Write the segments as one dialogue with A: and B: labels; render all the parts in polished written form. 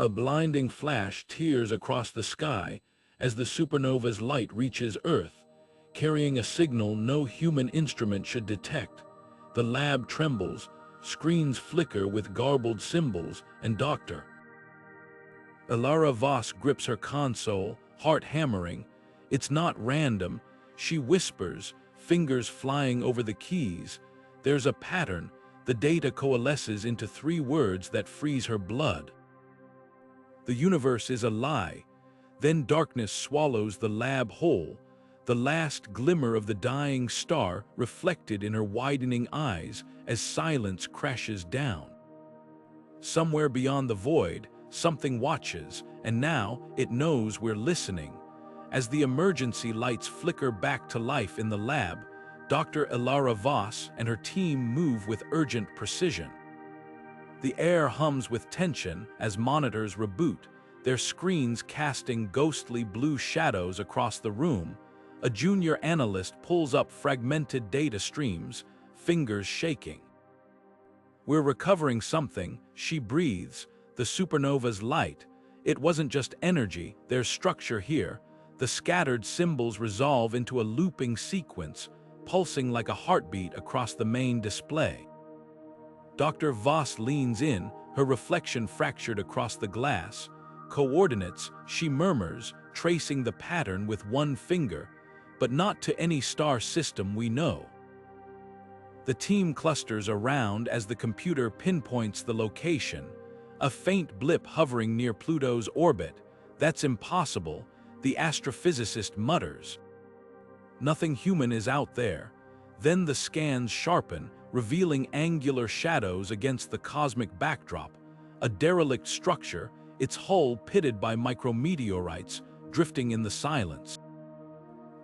A: A blinding flash tears across the sky as the supernova's light reaches Earth, carrying a signal no human instrument should detect. The lab trembles, screens flicker with garbled symbols, and Dr. Elara Voss grips her console, heart hammering. It's not random, she whispers, fingers flying over the keys. There's a pattern. The data coalesces into 3 words that freeze her blood. The universe is a lie. Then darkness swallows the lab whole, the last glimmer of the dying star reflected in her widening eyes as silence crashes down. Somewhere beyond the void, something watches, and now it knows we're listening. As the emergency lights flicker back to life in the lab, Dr. Elara Voss and her team move with urgent precision. The air hums with tension as monitors reboot, their screens casting ghostly blue shadows across the room. A junior analyst pulls up fragmented data streams, fingers shaking. "We're recovering something," she breathes, "the supernova's light. It wasn't just energy, there's structure here." The scattered symbols resolve into a looping sequence, pulsing like a heartbeat across the main display. Dr. Voss leans in, her reflection fractured across the glass. "Coordinates," she murmurs, tracing the pattern with one finger, "but not to any star system we know." The team clusters around as the computer pinpoints the location. A faint blip hovering near Pluto's orbit. "That's impossible," the astrophysicist mutters. Nothing human is out there. Then the scans sharpen, revealing angular shadows against the cosmic backdrop. A derelict structure, its hull pitted by micrometeorites, drifting in the silence.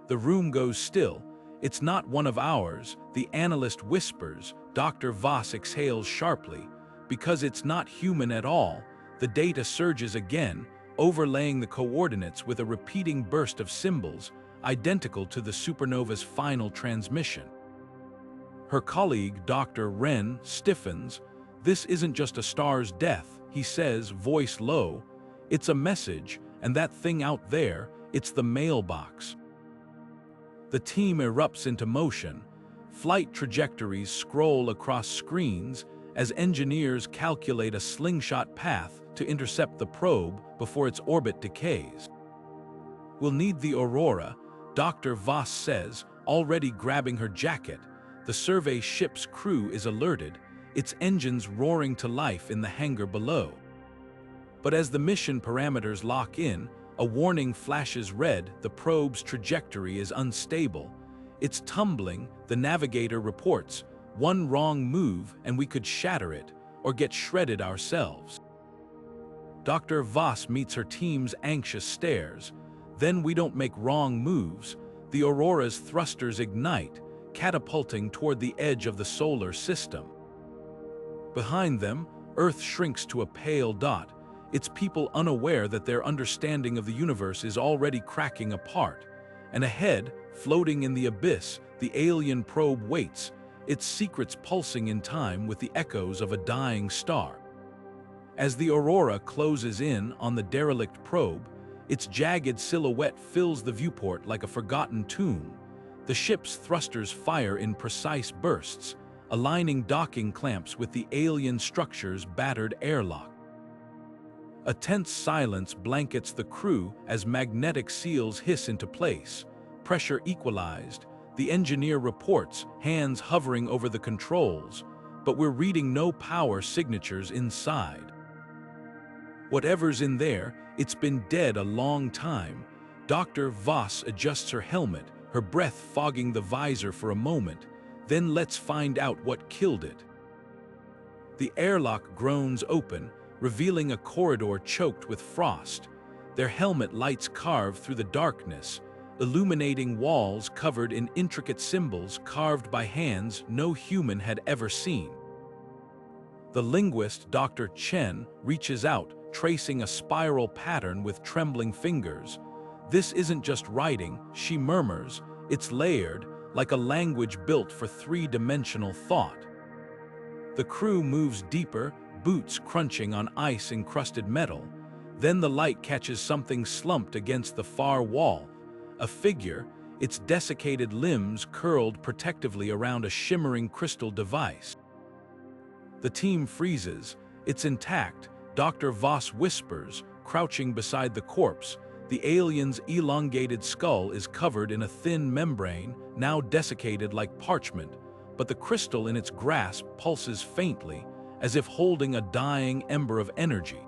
A: The room goes still. "It's not one of ours," the analyst whispers. Dr. Voss exhales sharply. "Because it's not human at all." The data surges again, overlaying the coordinates with a repeating burst of symbols, identical to the supernova's final transmission. Her colleague, Dr. Wren, stiffens. "This isn't just a star's death," he says, voice low. "It's a message, and that thing out there, it's the mailbox." The team erupts into motion. Flight trajectories scroll across screens as engineers calculate a slingshot path to intercept the probe before its orbit decays. "We'll need the Aurora," Dr. Voss says, already grabbing her jacket. The survey ship's crew is alerted, its engines roaring to life in the hangar below. But as the mission parameters lock in, a warning flashes red. The probe's trajectory is unstable. "It's tumbling," the navigator reports. "One wrong move and we could shatter it, or get shredded ourselves." Dr. Voss meets her team's anxious stares. "Then we don't make wrong moves." The Aurora's thrusters ignite, catapulting toward the edge of the solar system. Behind them, Earth shrinks to a pale dot, its people unaware that their understanding of the universe is already cracking apart. And ahead, floating in the abyss, the alien probe waits, its secrets pulsing in time with the echoes of a dying star. As the Aurora closes in on the derelict probe, its jagged silhouette fills the viewport like a forgotten tomb. The ship's thrusters fire in precise bursts, aligning docking clamps with the alien structure's battered airlock. A tense silence blankets the crew as magnetic seals hiss into place. Pressure equalized, the engineer reports, hands hovering over the controls, but we're reading no power signatures inside. "Whatever's in there, it's been dead a long time." Dr. Voss adjusts her helmet, her breath fogging the visor for a moment. "Then let's find out what killed it." The airlock groans open, revealing a corridor choked with frost. Their helmet lights carve through the darkness, illuminating walls covered in intricate symbols carved by hands no human had ever seen. The linguist, Dr. Chen, reaches out, tracing a spiral pattern with trembling fingers. "This isn't just writing," she murmurs. "It's layered, like a language built for three-dimensional thought." The crew moves deeper, boots crunching on ice-encrusted metal. Then the light catches something slumped against the far wall, a figure, its desiccated limbs curled protectively around a shimmering crystal device. The team freezes. It's intact, Dr. Voss whispers, crouching beside the corpse. The alien's elongated skull is covered in a thin membrane, now desiccated like parchment, but the crystal in its grasp pulses faintly, as if holding a dying ember of energy.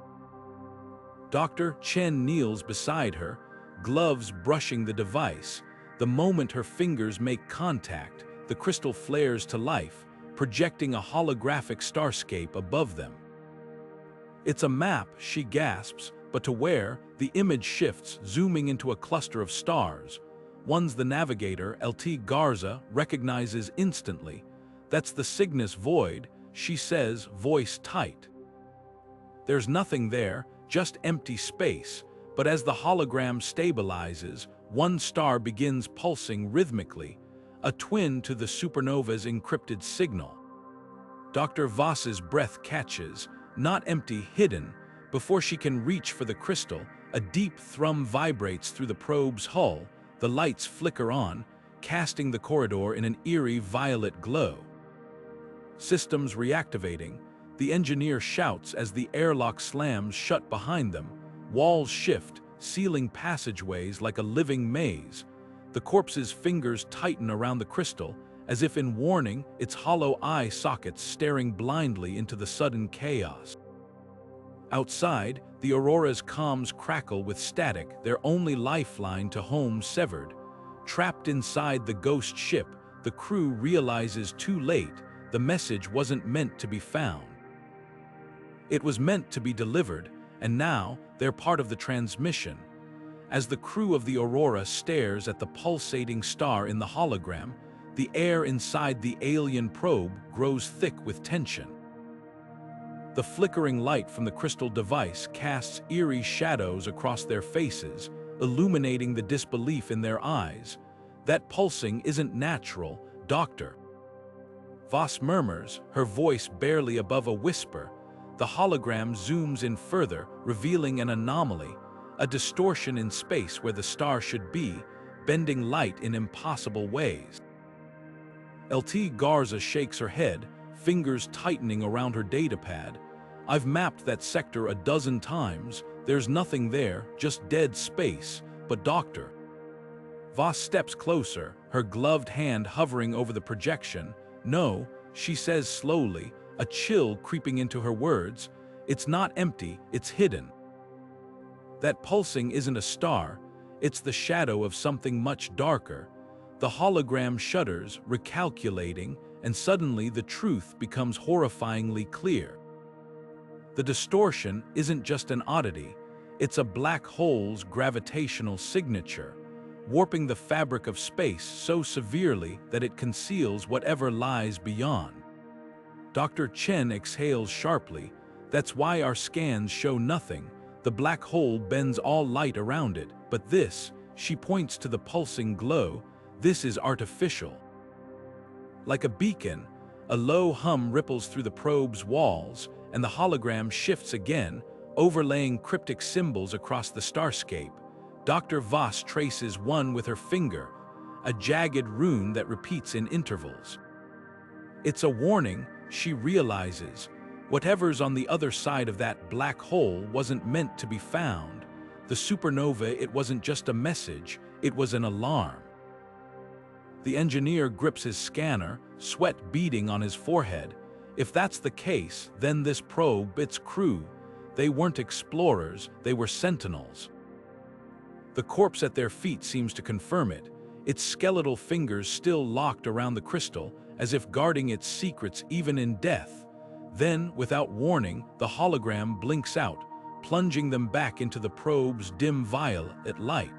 A: Dr. Chen kneels beside her, gloves brushing the device. The moment her fingers make contact, the crystal flares to life, projecting a holographic starscape above them. "It's a map," she gasps, but to where, the image shifts, zooming into a cluster of stars. One's the navigator, Lt. Garza, recognizes instantly. "That's the Cygnus void," she says, voice tight. There's nothing there, just empty space, but as the hologram stabilizes, one star begins pulsing rhythmically, a twin to the supernova's encrypted signal. Dr. Voss's breath catches, not empty, hidden. Before she can reach for the crystal, a deep thrum vibrates through the probe's hull. The lights flicker on, casting the corridor in an eerie violet glow. Systems reactivating, the engineer shouts as the airlock slams shut behind them. Walls shift, sealing passageways like a living maze. The corpse's fingers tighten around the crystal, as if in warning, its hollow eye sockets staring blindly into the sudden chaos. Outside, the Aurora's comms crackle with static, their only lifeline to home severed. Trapped inside the ghost ship, the crew realizes too late the message wasn't meant to be found. It was meant to be delivered, and now they're part of the transmission. As the crew of the Aurora stares at the pulsating star in the hologram, the air inside the alien probe grows thick with tension. The flickering light from the crystal device casts eerie shadows across their faces, illuminating the disbelief in their eyes. "That pulsing isn't natural, Doctor." Voss murmurs, her voice barely above a whisper. The hologram zooms in further, revealing an anomaly, a distortion in space where the star should be, bending light in impossible ways. Lt. Garza shakes her head, fingers tightening around her datapad. "I've mapped that sector a dozen times. There's nothing there, just dead space. But Doctor..." Voss steps closer, her gloved hand hovering over the projection. "No," she says slowly, a chill creeping into her words. "It's not empty, it's hidden. That pulsing isn't a star, it's the shadow of something much darker." The hologram shudders, recalculating, and suddenly the truth becomes horrifyingly clear. The distortion isn't just an oddity, it's a black hole's gravitational signature, warping the fabric of space so severely that it conceals whatever lies beyond. Dr. Chen exhales sharply. "That's why our scans show nothing. The black hole bends all light around it, but this," she points to the pulsing glow, "this is artificial." Like a beacon, a low hum ripples through the probe's walls, and the hologram shifts again, overlaying cryptic symbols across the starscape. Dr. Voss traces one with her finger, a jagged rune that repeats in intervals. It's a warning, she realizes. Whatever's on the other side of that black hole wasn't meant to be found. The supernova, it wasn't just a message, it was an alarm. The engineer grips his scanner, sweat beading on his forehead. If that's the case, then this probe, its crew, they weren't explorers, they were sentinels. The corpse at their feet seems to confirm it, its skeletal fingers still locked around the crystal, as if guarding its secrets even in death. Then, without warning, the hologram blinks out, plunging them back into the probe's dim violet light.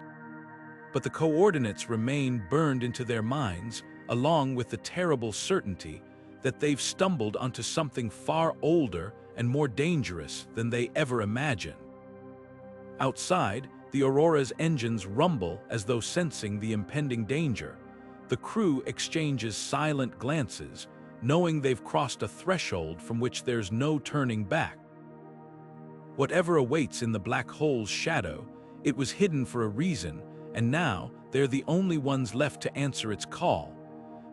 A: But the coordinates remain burned into their minds, along with the terrible certainty that they've stumbled onto something far older and more dangerous than they ever imagined. Outside, the Aurora's engines rumble as though sensing the impending danger. The crew exchanges silent glances, knowing they've crossed a threshold from which there's no turning back. Whatever awaits in the black hole's shadow, it was hidden for a reason, and now they're the only ones left to answer its call.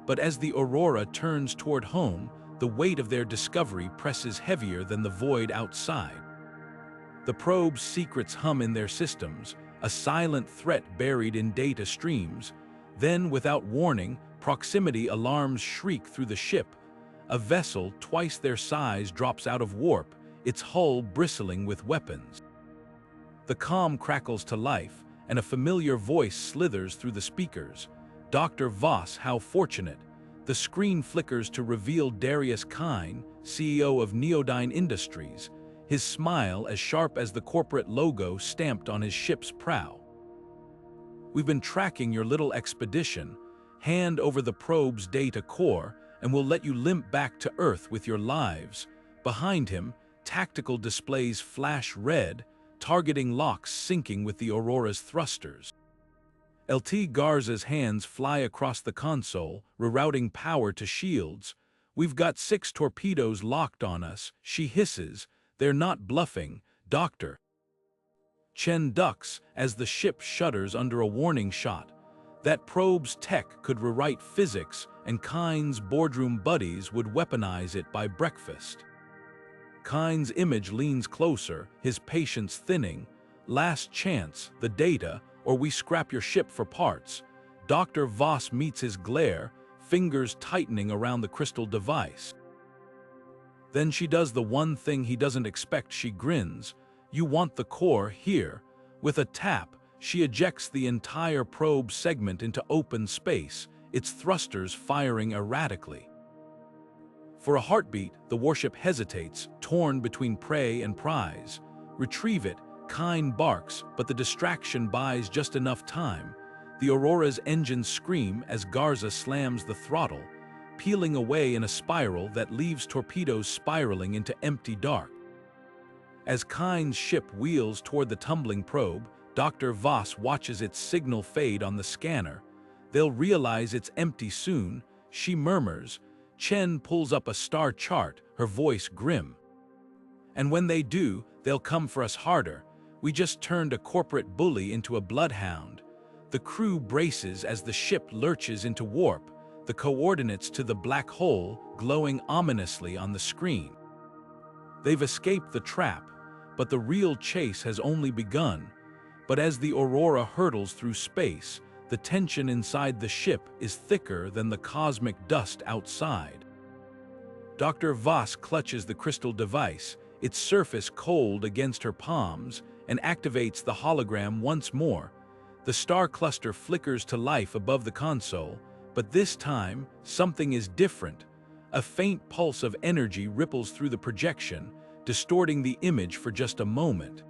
A: But as the aurora turns toward home, the weight of their discovery presses heavier than the void outside. The probe's secrets hum in their systems, a silent threat buried in data streams. Then, without warning, proximity alarms shriek through the ship. A vessel twice their size drops out of warp, its hull bristling with weapons. The comm crackles to life, and a familiar voice slithers through the speakers. "Dr. Voss, how fortunate." The screen flickers to reveal Darius Kine, CEO of Neodyne Industries, his smile as sharp as the corporate logo stamped on his ship's prow. "We've been tracking your little expedition. Hand over the probe's data core, and we'll let you limp back to Earth with your lives." Behind him, tactical displays flash red, targeting locks syncing with the Aurora's thrusters. LT Garza's hands fly across the console, rerouting power to shields. "We've got 6 torpedoes locked on us," she hisses. "They're not bluffing, Doctor." Chen ducks as the ship shudders under a warning shot. That probe's tech could rewrite physics, and Kine's boardroom buddies would weaponize it by breakfast. Kine's image leans closer, his patience thinning. "Last chance, the data, or we scrap your ship for parts." Dr. Voss meets his glare, fingers tightening around the crystal device. Then she does the one thing he doesn't expect. She grins. "You want the core here." With a tap, she ejects the entire probe segment into open space, its thrusters firing erratically. For a heartbeat, the warship hesitates, torn between prey and prize. "Retrieve it," Kine barks, but the distraction buys just enough time. The Aurora's engines scream as Garza slams the throttle, peeling away in a spiral that leaves torpedoes spiraling into empty dark. As Kine's ship wheels toward the tumbling probe, Dr. Voss watches its signal fade on the scanner. "They'll realize it's empty soon," she murmurs. Chen pulls up a star chart, her voice grim. "And when they do, they'll come for us harder. We just turned a corporate bully into a bloodhound." The crew braces as the ship lurches into warp, the coordinates to the black hole glowing ominously on the screen. They've escaped the trap, but the real chase has only begun. But as the Aurora hurtles through space, the tension inside the ship is thicker than the cosmic dust outside. Dr. Voss clutches the crystal device, its surface cold against her palms, and activates the hologram once more. The star cluster flickers to life above the console, but this time, something is different. A faint pulse of energy ripples through the projection, distorting the image for just a moment.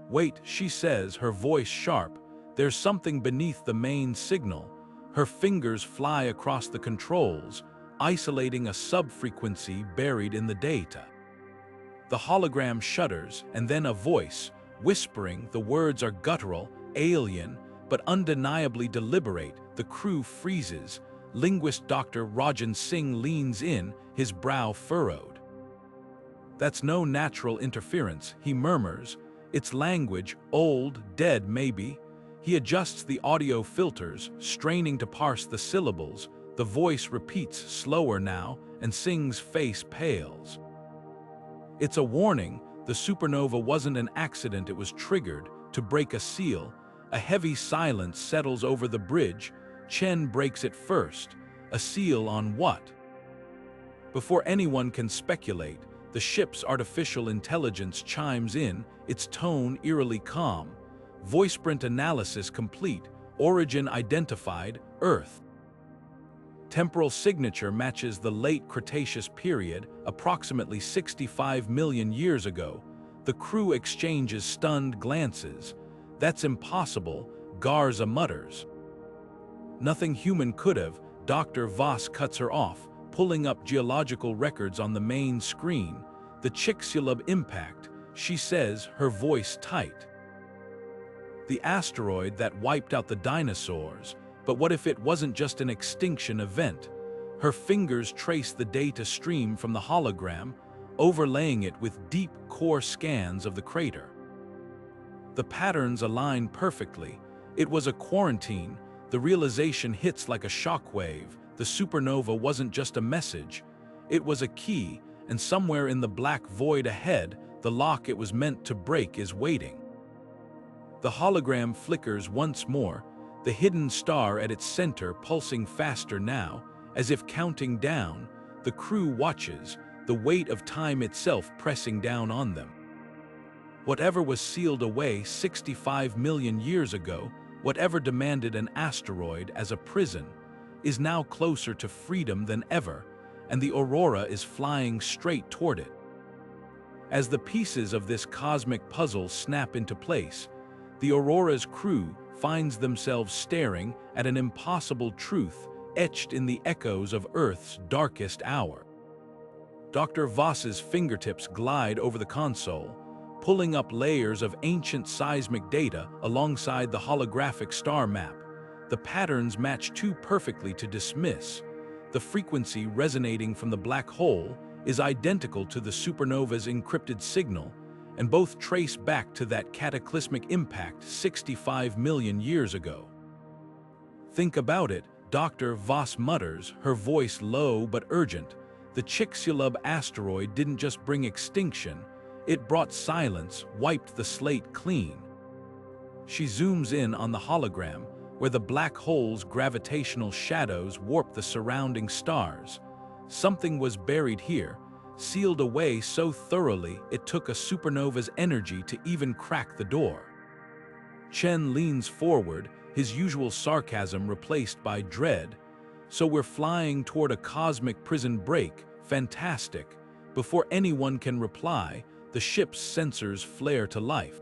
A: "Wait," she says, her voice sharp. "There's something beneath the main signal." Her fingers fly across the controls, isolating a sub-frequency buried in the data. The hologram shudders, and then a voice, whispering. The words are guttural, alien, but undeniably deliberate. The crew freezes. Linguist Dr. Rajan Singh leans in, his brow furrowed. "That's no natural interference," he murmurs. "It's language, old, dead maybe." He adjusts the audio filters, straining to parse the syllables. The voice repeats slower now, and Singh's face pales. "It's a warning. The supernova wasn't an accident, it was triggered to break a seal." A heavy silence settles over the bridge. Chen breaks it first. "A seal on what?" Before anyone can speculate, the ship's artificial intelligence chimes in, its tone eerily calm. Voiceprint analysis complete. Origin identified, Earth. Temporal signature matches the late Cretaceous period, approximately 65 million years ago. The crew exchanges stunned glances. "That's impossible," Garza mutters. "Nothing human could have." Dr. Voss cuts her off, pulling up geological records on the main screen. "The Chicxulub impact," she says, her voice tight. "The asteroid that wiped out the dinosaurs. But what if it wasn't just an extinction event?" Her fingers trace the data stream from the hologram. overlaying it with deep core scans of the crater. The patterns align perfectly. It was a quarantine. The realization hits like a shockwave. The supernova wasn't just a message, it was a key, and somewhere in the black void ahead, the lock it was meant to break is waiting. The hologram flickers once more, the hidden star at its center pulsing faster now, as if counting down. The crew watches, the weight of time itself pressing down on them. Whatever was sealed away 65 million years ago, whatever demanded an asteroid as a prison, is now closer to freedom than ever, and the Aurora is flying straight toward it. As the pieces of this cosmic puzzle snap into place, the Aurora's crew finds themselves staring at an impossible truth etched in the echoes of Earth's darkest hour. Dr. Voss's fingertips glide over the console, pulling up layers of ancient seismic data alongside the holographic star map. The patterns match too perfectly to dismiss. The frequency resonating from the black hole is identical to the supernova's encrypted signal, and both trace back to that cataclysmic impact 65 million years ago. Think about it, Dr. Voss mutters, her voice low but urgent. The Chicxulub asteroid didn't just bring extinction, it brought silence, wiped the slate clean. She zooms in on the hologram, where the black hole's gravitational shadows warp the surrounding stars. Something was buried here, sealed away so thoroughly it took a supernova's energy to even crack the door. Chen leans forward, his usual sarcasm replaced by dread. So we're flying toward a cosmic prison break, fantastic. Before anyone can reply, the ship's sensors flare to life.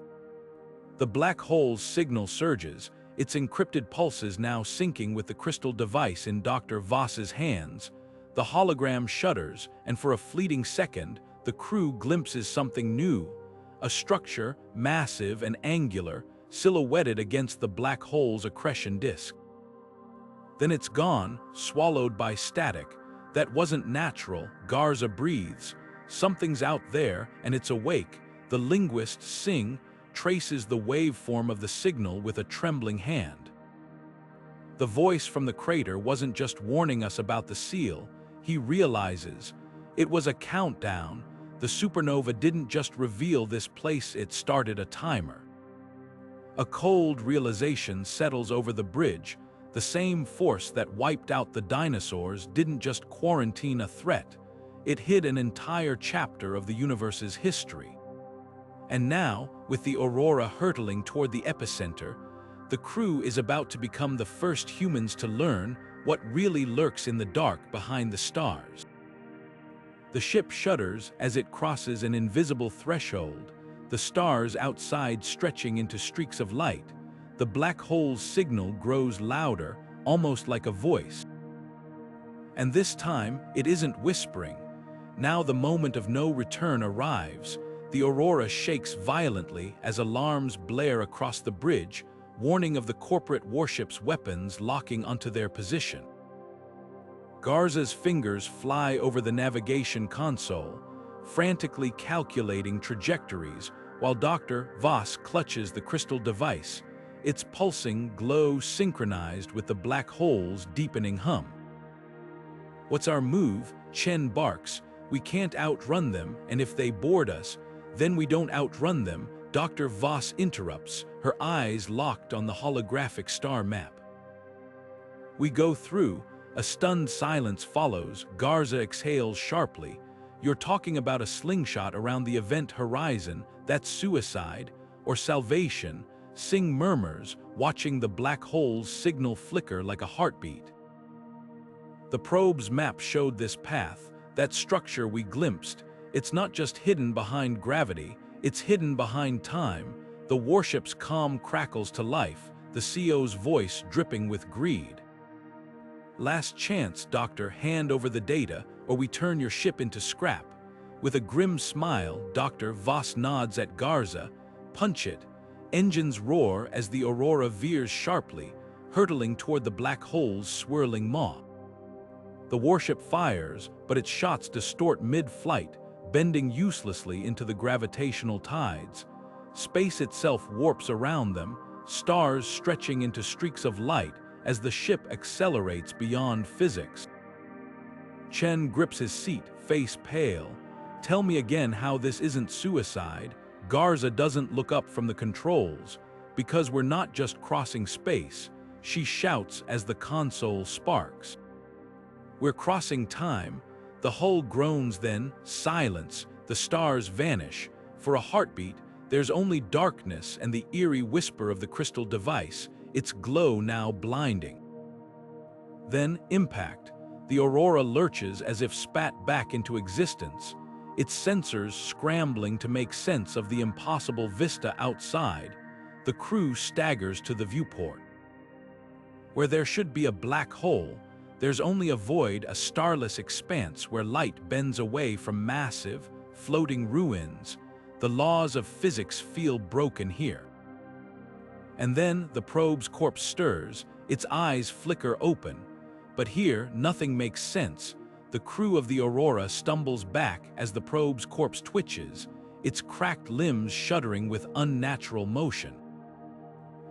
A: The black hole's signal surges, its encrypted pulses now syncing with the crystal device in Dr. Voss's hands. The hologram shudders, and for a fleeting second, the crew glimpses something new. A structure, massive and angular, silhouetted against the black hole's accretion disk. Then it's gone, swallowed by static. That wasn't natural, Garza breathes. Something's out there, and it's awake. The linguist, Singh, traces the waveform of the signal with a trembling hand. The voice from the crater wasn't just warning us about the seal, he realizes. It was a countdown. The supernova didn't just reveal this place, it started a timer. A cold realization settles over the bridge. The same force that wiped out the dinosaurs didn't just quarantine a threat, it hid an entire chapter of the universe's history. And now, with the Aurora hurtling toward the epicenter, the crew is about to become the first humans to learn what really lurks in the dark behind the stars. The ship shudders as it crosses an invisible threshold, the stars outside stretching into streaks of light. The black hole's signal grows louder, almost like a voice. And this time, it isn't whispering. Now the moment of no return arrives. The Aurora shakes violently as alarms blare across the bridge, warning of the corporate warship's weapons locking onto their position. Garza's fingers fly over the navigation console, frantically calculating trajectories, while Dr. Voss clutches the crystal device, its pulsing glow synchronized with the black hole's deepening hum. "What's our move?" Chen barks. "We can't outrun them, and if they board us, then we don't outrun them." Dr. Voss interrupts, her eyes locked on the holographic star map. "We go through." A stunned silence follows. Garza exhales sharply. "You're talking about a slingshot around the event horizon. That's suicide or salvation," Singh murmurs, watching the black hole's signal flicker like a heartbeat. The probe's map showed this path, that structure we glimpsed. It's not just hidden behind gravity, it's hidden behind time. The warship's calm crackles to life, the CO's voice dripping with greed. "Last chance, Doctor, hand over the data, or we turn your ship into scrap." With a grim smile, Dr. Voss nods at Garza. "Punch it." Engines roar as the Aurora veers sharply, hurtling toward the black hole's swirling maw. The warship fires, but its shots distort mid-flight, bending uselessly into the gravitational tides. Space itself warps around them, stars stretching into streaks of light as the ship accelerates beyond physics. Chen grips his seat, face pale. "Tell me again how this isn't suicide." Garza doesn't look up from the controls. "Because we're not just crossing space," she shouts as the console sparks. "We're crossing time." The hull groans, then silence. The stars vanish. For a heartbeat, there's only darkness and the eerie whisper of the crystal device, its glow now blinding. Then impact. The Aurora lurches as if spat back into existence, its sensors scrambling to make sense of the impossible vista outside. The crew staggers to the viewport. Where there should be a black hole, there's only a void, a starless expanse where light bends away from massive, floating ruins. The laws of physics feel broken here. And then the probe's corpse stirs, its eyes flicker open. But here, nothing makes sense. The crew of the Aurora stumbles back as the probe's corpse twitches, its cracked limbs shuddering with unnatural motion.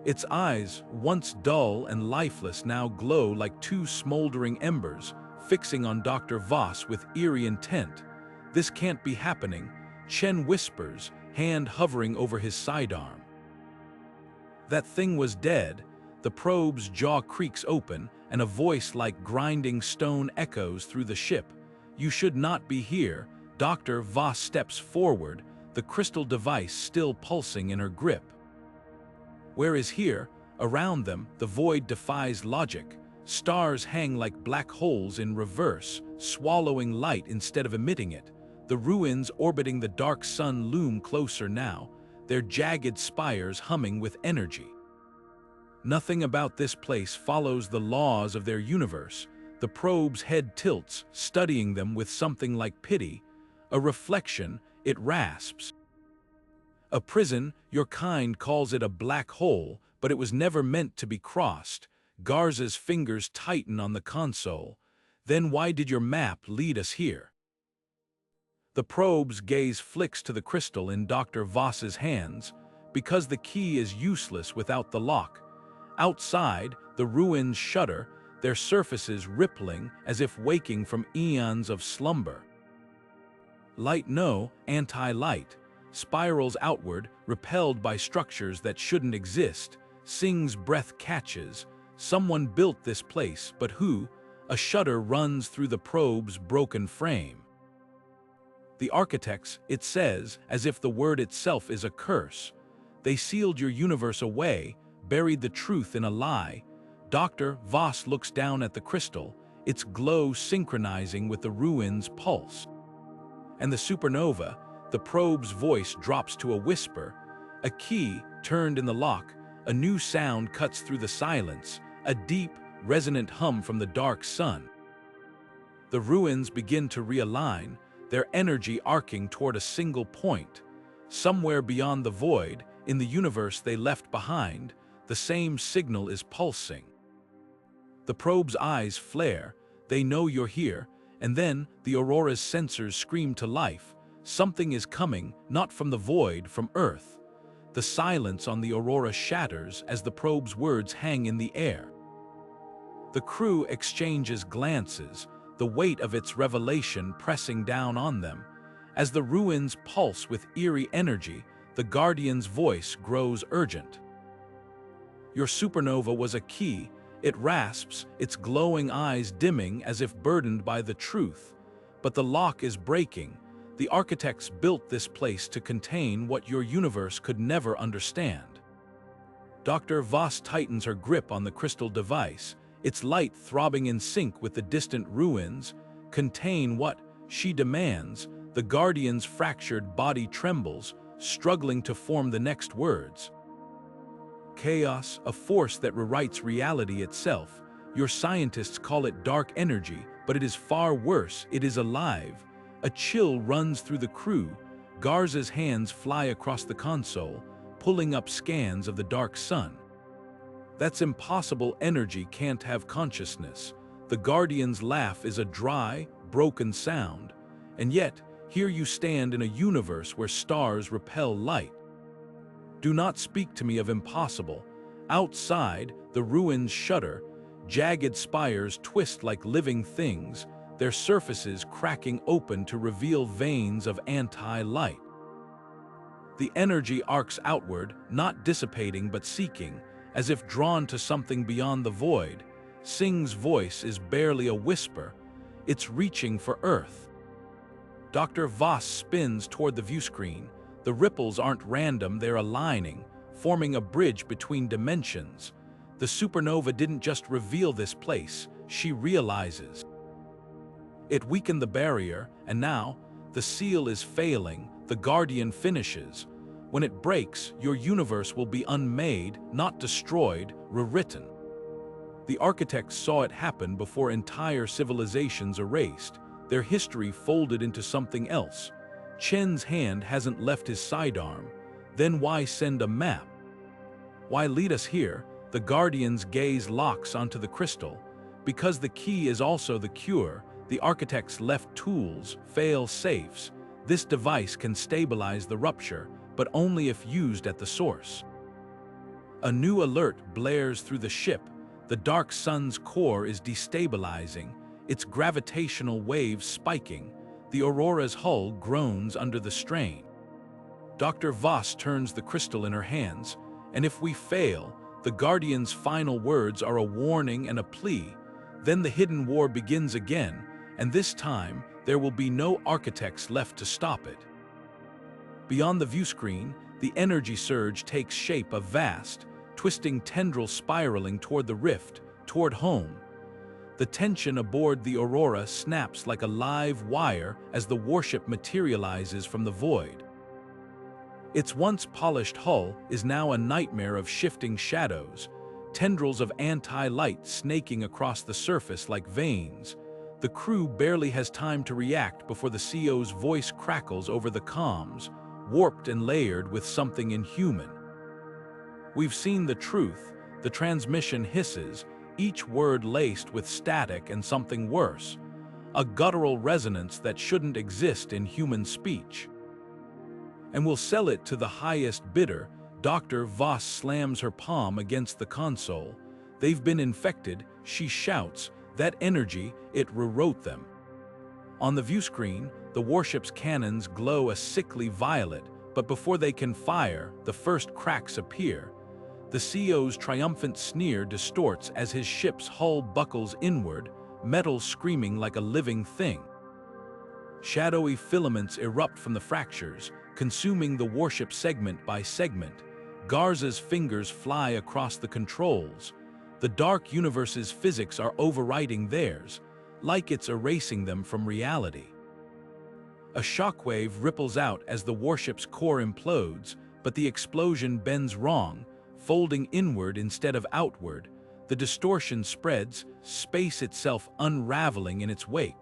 A: Its eyes, once dull and lifeless, now glow like two smoldering embers, fixing on Dr. Voss with eerie intent. "This can't be happening," Chen whispers, hand hovering over his sidearm. That thing was dead. The probe's jaw creaks open, and a voice like grinding stone echoes through the ship. "You should not be here." Dr. Voss steps forward, the crystal device still pulsing in her grip. Where is here? Around them, the void defies logic. Stars hang like black holes in reverse, swallowing light instead of emitting it. The ruins orbiting the dark sun loom closer now, their jagged spires humming with energy. Nothing about this place follows the laws of their universe. The probe's head tilts, studying them with something like pity. A reflection, it rasps. "A prison, your kind calls it a black hole, but it was never meant to be crossed." Garza's fingers tighten on the console. "Then why did your map lead us here?" The probe's gaze flicks to the crystal in Dr. Voss's hands. "Because the key is useless without the lock." Outside, the ruins shudder, their surfaces rippling as if waking from eons of slumber. Light no, anti-light. Spirals outward, repelled by structures that shouldn't exist. Singh's breath catches. Someone built this place, but who? A shudder runs through the probe's broken frame. "The architects," it says, as if the word itself is a curse. "They sealed your universe away, buried the truth in a lie." Dr. Voss looks down at the crystal, its glow synchronizing with the ruins' pulse. "And the supernova," the probe's voice drops to a whisper. A key turned in the lock, a new sound cuts through the silence, a deep, resonant hum from the dark sun. The ruins begin to realign, their energy arcing toward a single point. Somewhere beyond the void, in the universe they left behind, the same signal is pulsing. The probe's eyes flare. They know you're here, and then the Aurora's sensors scream to life. Something is coming, not from the void, from Earth. The silence on the Aurora shatters as the probe's words hang in the air. The crew exchanges glances, the weight of its revelation pressing down on them. As the ruins pulse with eerie energy, the Guardian's voice grows urgent. "Your supernova was a key," it rasps, its glowing eyes dimming as if burdened by the truth. "But the lock is breaking. The architects built this place to contain what your universe could never understand." Dr. Voss tightens her grip on the crystal device, its light throbbing in sync with the distant ruins. "Contain what?" she demands. The Guardian's fractured body trembles, struggling to form the next words. "Chaos, a force that rewrites reality itself. Your scientists call it dark energy, but it is far worse. It is alive." A chill runs through the crew. Garza's hands fly across the console, pulling up scans of the dark sun. "That's impossible. Energy can't have consciousness." The Guardian's laugh is a dry, broken sound. "And yet, Here you stand in a universe where stars repel light. Do not speak to me of impossible. Outside, the ruins shudder, jagged spires twist like living things, their surfaces cracking open to reveal veins of anti-light. The energy arcs outward, not dissipating but seeking, as if drawn to something beyond the void. Sing's voice is barely a whisper, it's reaching for Earth. Dr. Voss spins toward the viewscreen. The ripples aren't random, they're aligning, forming a bridge between dimensions. The supernova didn't just reveal this place, she realizes. It weakened the barrier, and now, the seal is failing, the guardian finishes. When it breaks, your universe will be unmade, not destroyed, rewritten. The architects saw it happen before entire civilizations erased, their history folded into something else. Chen's hand hasn't left his sidearm. Then why send a map? Why lead us here? The Guardian's gaze locks onto the crystal. Because the key is also the cure, the architects left tools, fail-safes. This device can stabilize the rupture, but only if used at the source. A new alert blares through the ship. The dark sun's core is destabilizing, its gravitational waves spiking. The Aurora's hull groans under the strain. Dr. Voss turns the crystal in her hands, and if we fail, the Guardian's final words are a warning and a plea. Then the hidden war begins again, and this time there will be no architects left to stop it. Beyond the viewscreen, the energy surge takes shape, a vast, twisting tendril spiraling toward the rift, toward home. The tension aboard the Aurora snaps like a live wire as the warship materializes from the void. Its once polished hull is now a nightmare of shifting shadows, tendrils of anti-light snaking across the surface like veins. The crew barely has time to react before the CO's voice crackles over the comms, warped and layered with something inhuman. We've seen the truth, the transmission hisses, each word laced with static and something worse, a guttural resonance that shouldn't exist in human speech. And we'll sell it to the highest bidder. Dr. Voss slams her palm against the console. They've been infected, she shouts. That energy, it rewrote them. On the viewscreen, the warship's cannons glow a sickly violet, but before they can fire, the first cracks appear. The CO's triumphant sneer distorts as his ship's hull buckles inward, metal screaming like a living thing. Shadowy filaments erupt from the fractures, consuming the warship segment by segment. Garza's fingers fly across the controls. The dark universe's physics are overriding theirs, like it's erasing them from reality. A shockwave ripples out as the warship's core implodes, but the explosion bends wrong, folding inward instead of outward. The distortion spreads, space itself unraveling in its wake.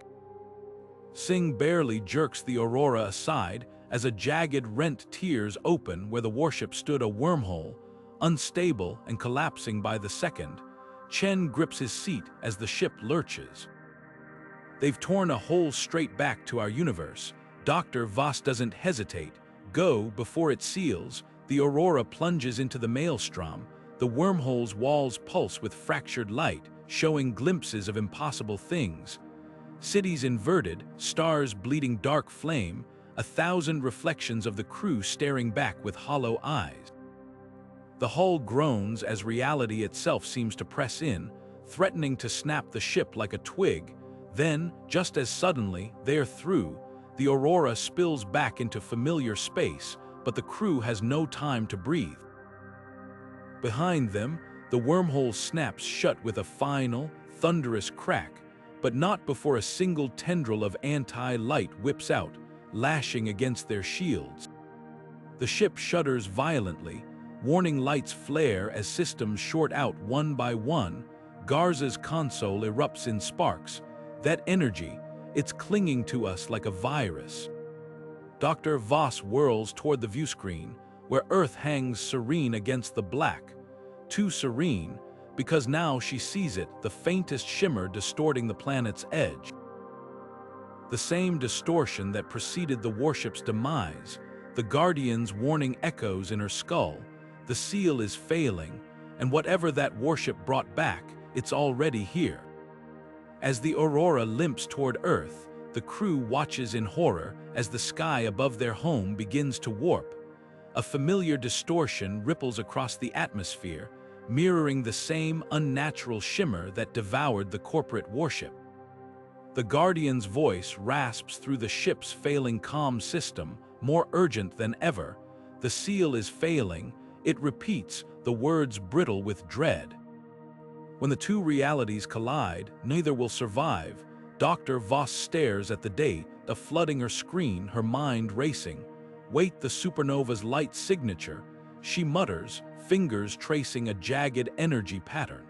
A: Sing barely jerks the Aurora aside as a jagged rent tears open where the warship stood, a wormhole, unstable and collapsing by the second. Chen grips his seat as the ship lurches. They've torn a hole straight back to our universe. Dr. Voss doesn't hesitate. Go before it seals. The Aurora plunges into the maelstrom. The wormhole's walls pulse with fractured light, showing glimpses of impossible things. Cities inverted, stars bleeding dark flame, 1,000 reflections of the crew staring back with hollow eyes. The hull groans as reality itself seems to press in, threatening to snap the ship like a twig. Then, just as suddenly, they're through. The Aurora spills back into familiar space, but the crew has no time to breathe. Behind them, the wormhole snaps shut with a final, thunderous crack, but not before a single tendril of anti-light whips out, lashing against their shields. The ship shudders violently, warning lights flare as systems short out one by one. Garza's console erupts in sparks. That energy, it's clinging to us like a virus. Dr. Voss whirls toward the viewscreen, where Earth hangs serene against the black. Too serene, because now she sees it, the faintest shimmer distorting the planet's edge. The same distortion that preceded the warship's demise, the Guardian's warning echoes in her skull. The seal is failing, and whatever that warship brought back, it's already here. As the Aurora limps toward Earth, the crew watches in horror as the sky above their home begins to warp. A familiar distortion ripples across the atmosphere, mirroring the same unnatural shimmer that devoured the corporate warship. The Guardian's voice rasps through the ship's failing comm system, more urgent than ever. The seal is failing, it repeats, the words brittle with dread. When the two realities collide, neither will survive. Dr. Voss stares at the date, flooding her screen, her mind racing. Wait, the supernova's light signature, she mutters, fingers tracing a jagged energy pattern.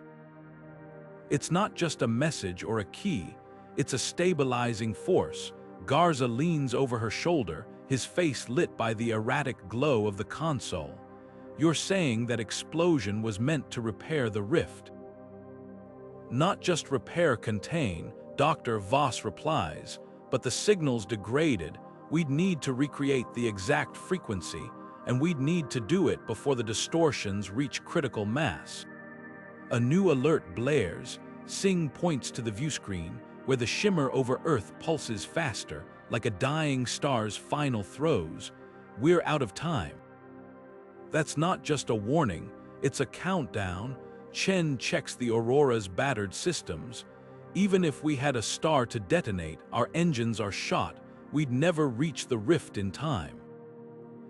A: It's not just a message or a key, it's a stabilizing force. Garza leans over her shoulder, his face lit by the erratic glow of the console. You're saying that explosion was meant to repair the rift? Not just repair, contain, Dr. Voss replies, but the signal's degraded. We'd need to recreate the exact frequency, and we'd need to do it before the distortions reach critical mass. A new alert blares. Singh points to the viewscreen, where the shimmer over Earth pulses faster, like a dying star's final throes. We're out of time. That's not just a warning, it's a countdown. Chen checks the Aurora's battered systems. Even if we had a star to detonate, our engines are shot. We'd never reach the rift in time.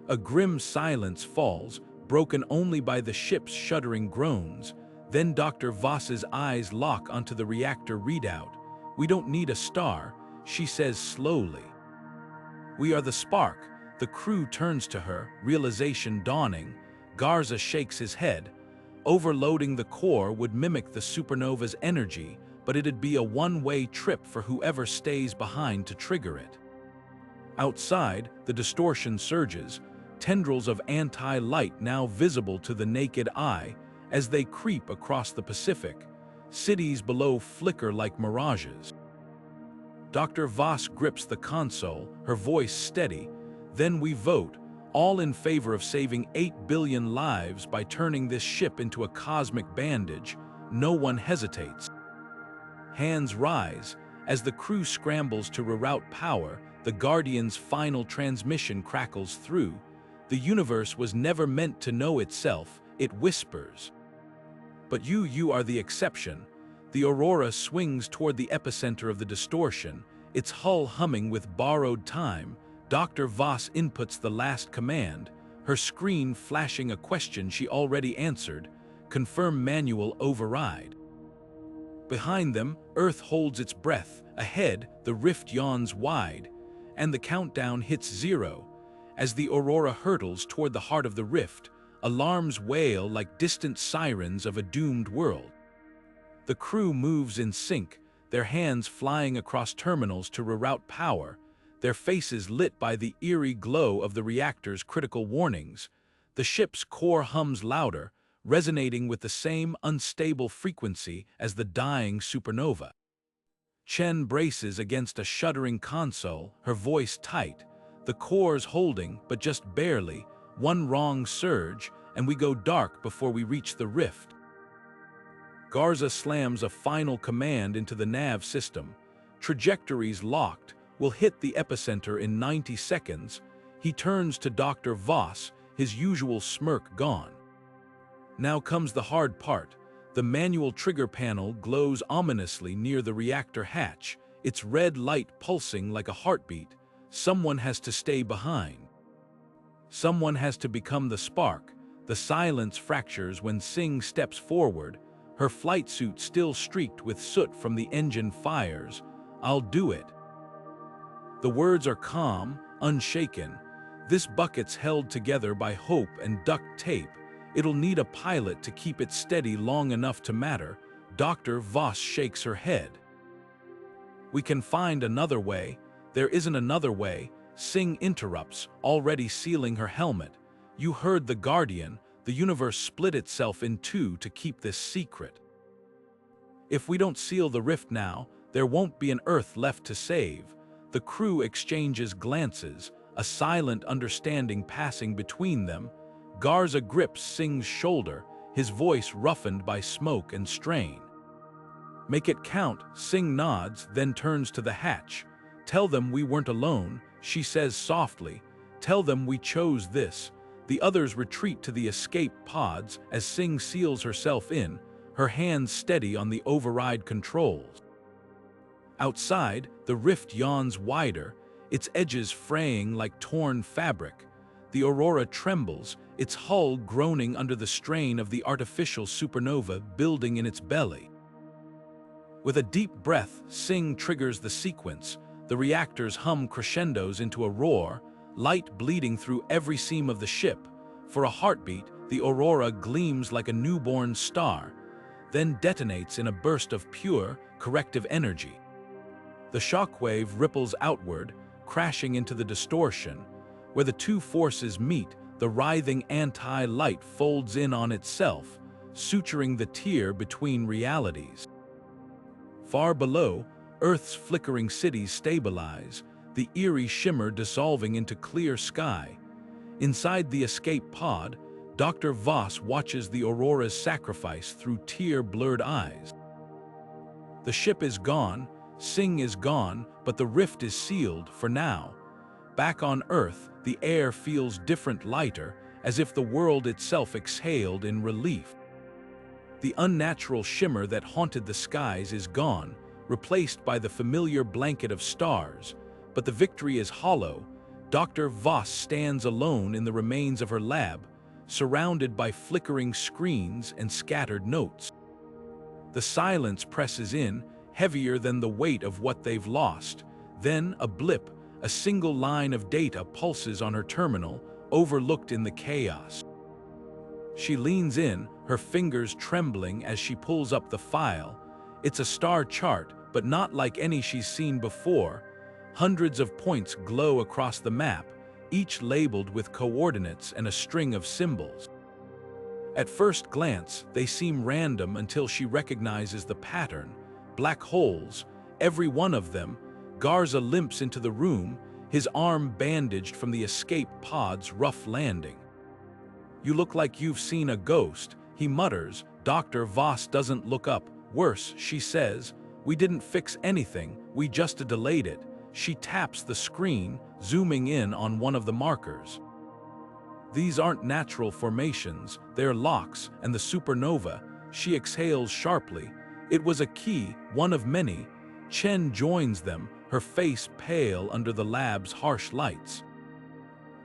A: A grim silence falls, broken only by the ship's shuddering groans. Then Dr. Voss's eyes lock onto the reactor readout. We don't need a star, she says slowly. We are the spark. The crew turns to her, realization dawning. Garza shakes his head. Overloading the core would mimic the supernova's energy, but it'd be a one-way trip for whoever stays behind to trigger it. Outside, the distortion surges, tendrils of anti-light now visible to the naked eye as they creep across the Pacific. Cities below flicker like mirages. Dr. Voss grips the console, her voice steady. Then we vote, all in favor of saving 8 billion lives by turning this ship into a cosmic bandage. No one hesitates. Hands rise. As the crew scrambles to reroute power, the Guardian's final transmission crackles through. The universe was never meant to know itself, it whispers. But you are the exception. The Aurora swings toward the epicenter of the distortion, its hull humming with borrowed time. Dr. Voss inputs the last command, her screen flashing a question she already answered. Confirm manual override. Behind them, Earth holds its breath. Ahead, the rift yawns wide, and the countdown hits 0. As the Aurora hurtles toward the heart of the rift, alarms wail like distant sirens of a doomed world. The crew moves in sync, their hands flying across terminals to reroute power, their faces lit by the eerie glow of the reactor's critical warnings. The ship's core hums louder, resonating with the same unstable frequency as the dying supernova. Chen braces against a shuddering console, her voice tight. The core's holding, but just barely. One wrong surge, and we go dark before we reach the rift. Garza slams a final command into the nav system. Trajectories locked. We'll hit the epicenter in 90 seconds. He turns to Dr. Voss, his usual smirk gone. Now comes the hard part. The manual trigger panel glows ominously near the reactor hatch, its red light pulsing like a heartbeat. Someone has to stay behind. Someone has to become the spark. The silence fractures when Singh steps forward, her flight suit still streaked with soot from the engine fires. I'll do it. The words are calm, unshaken. This bucket's held together by hope and duct tape. It'll need a pilot to keep it steady long enough to matter. Dr. Voss shakes her head. We can find another way. There isn't another way. Singh interrupts, already sealing her helmet. You heard the Guardian. The universe split itself in two to keep this secret. If we don't seal the rift now, there won't be an Earth left to save. The crew exchanges glances, a silent understanding passing between them. Garza grips Singh's shoulder, his voice roughened by smoke and strain. "Make it count," Singh nods, then turns to the hatch. "Tell them we weren't alone," she says softly. "Tell them we chose this." The others retreat to the escape pods as Singh seals herself in, her hands steady on the override controls. Outside, the rift yawns wider, its edges fraying like torn fabric. The Aurora trembles, its hull groaning under the strain of the artificial supernova building in its belly. With a deep breath, Singh triggers the sequence. The reactors hum crescendos into a roar, light bleeding through every seam of the ship. For a heartbeat, the Aurora gleams like a newborn star, then detonates in a burst of pure, corrective energy. The shockwave ripples outward, crashing into the distortion. Where the two forces meet, the writhing anti-light folds in on itself, suturing the tear between realities. Far below, Earth's flickering cities stabilize, the eerie shimmer dissolving into clear sky. Inside the escape pod, Dr. Voss watches the Aurora's sacrifice through tear-blurred eyes. The ship is gone, Singh is gone, but the rift is sealed for now. Back on Earth, the air feels different, lighter, as if the world itself exhaled in relief. The unnatural shimmer that haunted the skies is gone, replaced by the familiar blanket of stars. But the victory is hollow. Dr. Voss stands alone in the remains of her lab, surrounded by flickering screens and scattered notes. The silence presses in, heavier than the weight of what they've lost. Then a blip, a single line of data pulses on her terminal, overlooked in the chaos. She leans in, her fingers trembling as she pulls up the file. It's a star chart, but not like any she's seen before. Hundreds of points glow across the map, each labeled with coordinates and a string of symbols. At first glance, they seem random until she recognizes the pattern. Black holes, every one of them. Garza limps into the room, his arm bandaged from the escape pod's rough landing. "You look like you've seen a ghost," he mutters. Dr. Voss doesn't look up. "Worse," she says. "We didn't fix anything, we just delayed it." She taps the screen, zooming in on one of the markers. "These aren't natural formations, they're locks, and the supernova." She exhales sharply. It was a key, one of many. Chen joins them, her face pale under the lab's harsh lights.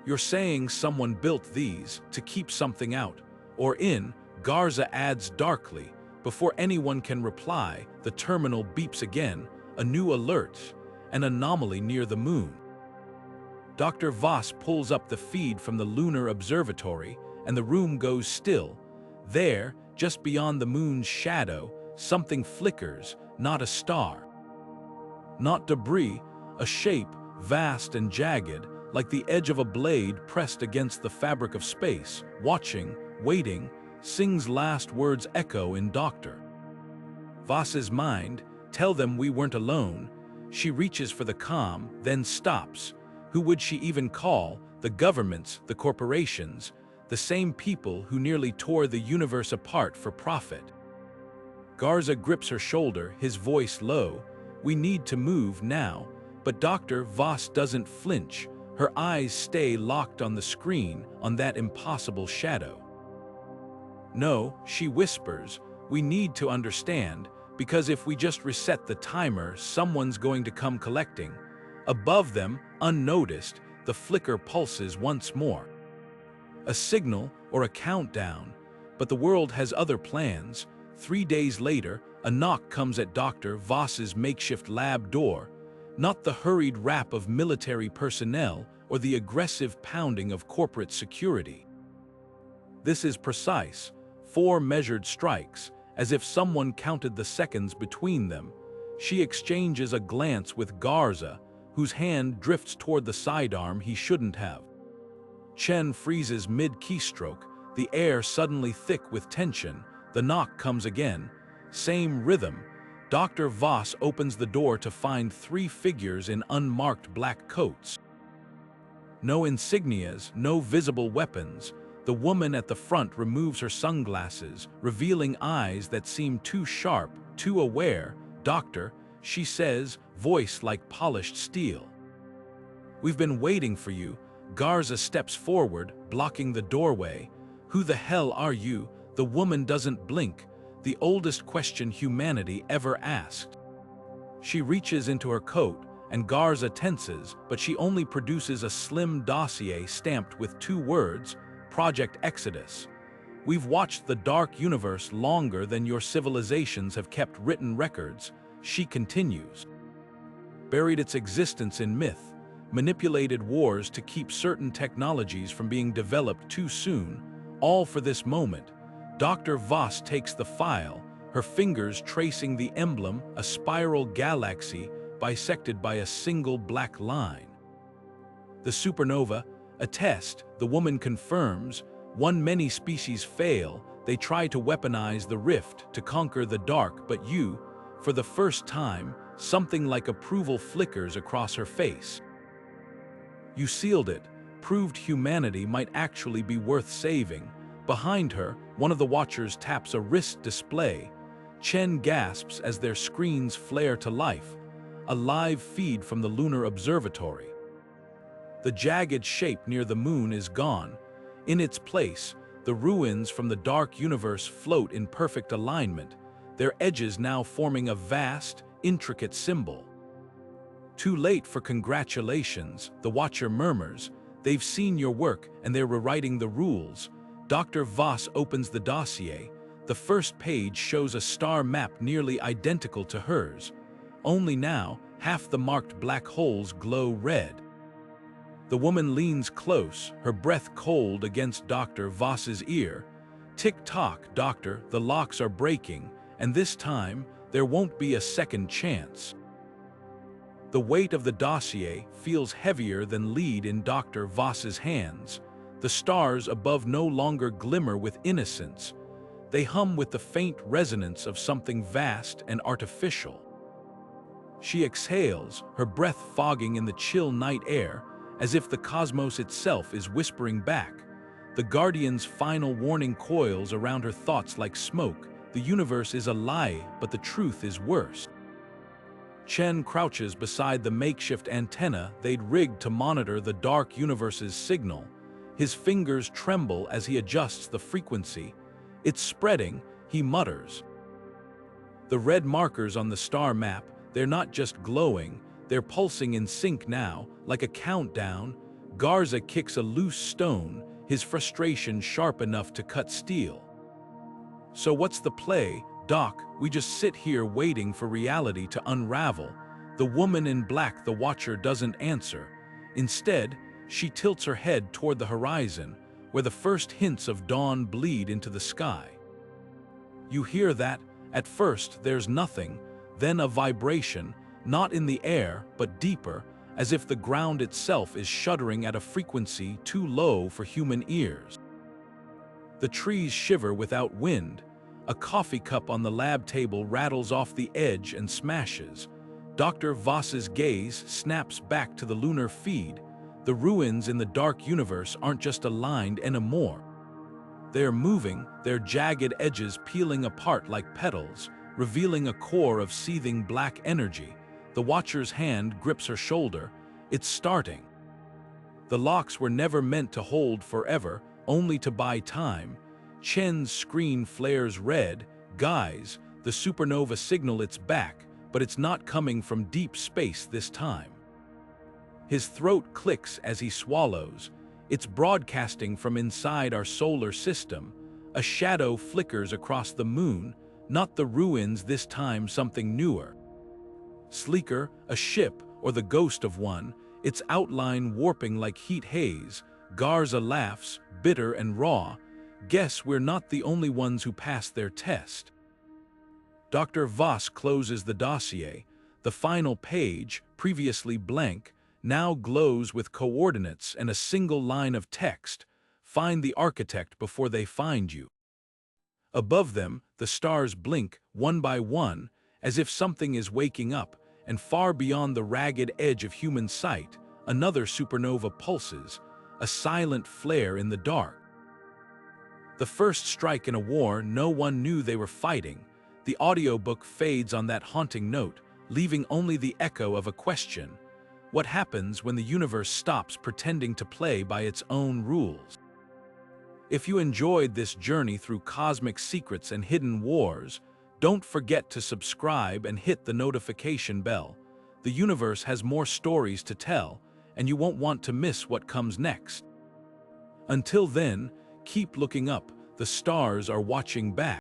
A: "You're saying someone built these to keep something out, or in," Garza adds darkly. Before anyone can reply, the terminal beeps again, a new alert, an anomaly near the moon. Dr. Voss pulls up the feed from the lunar observatory, and the room goes still. There, just beyond the moon's shadow, something flickers, not a star, not debris, a shape, vast and jagged, like the edge of a blade pressed against the fabric of space. Watching, waiting, Singh's last words echo in Dr. Voss's mind. "Tell them we weren't alone." She reaches for the comm, then stops. Who would she even call? The governments, the corporations, the same people who nearly tore the universe apart for profit. Garza grips her shoulder, his voice low. "We need to move now." But Dr. Voss doesn't flinch. Her eyes stay locked on the screen, on that impossible shadow. "No," she whispers, "we need to understand, because if we just reset the timer, someone's going to come collecting." Above them, unnoticed, the flicker pulses once more. A signal or a countdown, but the world has other plans. 3 days later, a knock comes at Dr. Voss's makeshift lab door, not the hurried rap of military personnel or the aggressive pounding of corporate security. This is precise, 4 measured strikes, as if someone counted the seconds between them. She exchanges a glance with Garza, whose hand drifts toward the sidearm he shouldn't have. Chen freezes mid-keystroke, the air suddenly thick with tension. The knock comes again. Same rhythm. Dr. Voss opens the door to find three figures in unmarked black coats. No insignias, no visible weapons. The woman at the front removes her sunglasses, revealing eyes that seem too sharp, too aware. "Doctor," she says, voice like polished steel. "We've been waiting for you." Garza steps forward, blocking the doorway. "Who the hell are you?" The woman doesn't blink, the oldest question humanity ever asked. She reaches into her coat, and Garza tenses, but she only produces a slim dossier stamped with two words, Project Exodus. "We've watched the dark universe longer than your civilizations have kept written records," she continues. "Buried its existence in myth, manipulated wars to keep certain technologies from being developed too soon, all for this moment." Dr. Voss takes the file, her fingers tracing the emblem, a spiral galaxy bisected by a single black line. "The supernova, a test," the woman confirms. "One many species fail. They try to weaponize the rift to conquer the dark, but you," for the first time, something like approval flickers across her face. "You sealed it, proved humanity might actually be worth saving." Behind her, one of the watchers taps a wrist display. Chen gasps as their screens flare to life, a live feed from the lunar observatory. The jagged shape near the moon is gone. In its place, the ruins from the dark universe float in perfect alignment, their edges now forming a vast, intricate symbol. "Too late for congratulations," the watcher murmurs. "They've seen your work and they're rewriting the rules." Dr. Voss opens the dossier. The first page shows a star map nearly identical to hers. Only now, half the marked black holes glow red. The woman leans close, her breath cold against Dr. Voss's ear. "Tick-tock, doctor, the locks are breaking, and this time, there won't be a second chance." The weight of the dossier feels heavier than lead in Dr. Voss's hands. The stars above no longer glimmer with innocence. They hum with the faint resonance of something vast and artificial. She exhales, her breath fogging in the chill night air, as if the cosmos itself is whispering back. The Guardian's final warning coils around her thoughts like smoke. The universe is a lie, but the truth is worse. Chen crouches beside the makeshift antenna they'd rigged to monitor the dark universe's signal. His fingers tremble as he adjusts the frequency. "It's spreading," he mutters. The red markers on the star map, they're not just glowing, they're pulsing in sync now, like a countdown. Garza kicks a loose stone, his frustration sharp enough to cut steel. "So what's the play, Doc? We just sit here waiting for reality to unravel." The woman in black, the watcher, doesn't answer. Instead, she tilts her head toward the horizon, where the first hints of dawn bleed into the sky. You hear that? At first, there's nothing, then a vibration, not in the air, but deeper, as if the ground itself is shuddering at a frequency too low for human ears. The trees shiver without wind. A coffee cup on the lab table rattles off the edge and smashes. Dr. Voss's gaze snaps back to the lunar feed. The ruins in the dark universe aren't just aligned anymore. They're moving, their jagged edges peeling apart like petals, revealing a core of seething black energy. The watcher's hand grips her shoulder. It's starting. The locks were never meant to hold forever, only to buy time. Chen's screen flares red. "Guys, the supernova signal, it's back, but it's not coming from deep space this time." His throat clicks as he swallows. "It's broadcasting from inside our solar system." A shadow flickers across the moon, not the ruins this time, something newer. Sleeker, a ship, or the ghost of one, its outline warping like heat haze. Garza laughs, bitter and raw. "Guess we're not the only ones who passed their test." Dr. Voss closes the dossier. The final page, previously blank, now glows with coordinates and a single line of text: "Find the architect before they find you." Above them, the stars blink, one by one, as if something is waking up, and far beyond the ragged edge of human sight, another supernova pulses, a silent flare in the dark. The first strike in a war no one knew they were fighting. The audiobook fades on that haunting note, leaving only the echo of a question. What happens when the universe stops pretending to play by its own rules? If you enjoyed this journey through cosmic secrets and hidden wars, don't forget to subscribe and hit the notification bell. The universe has more stories to tell, and you won't want to miss what comes next. Until then, keep looking up, the stars are watching back.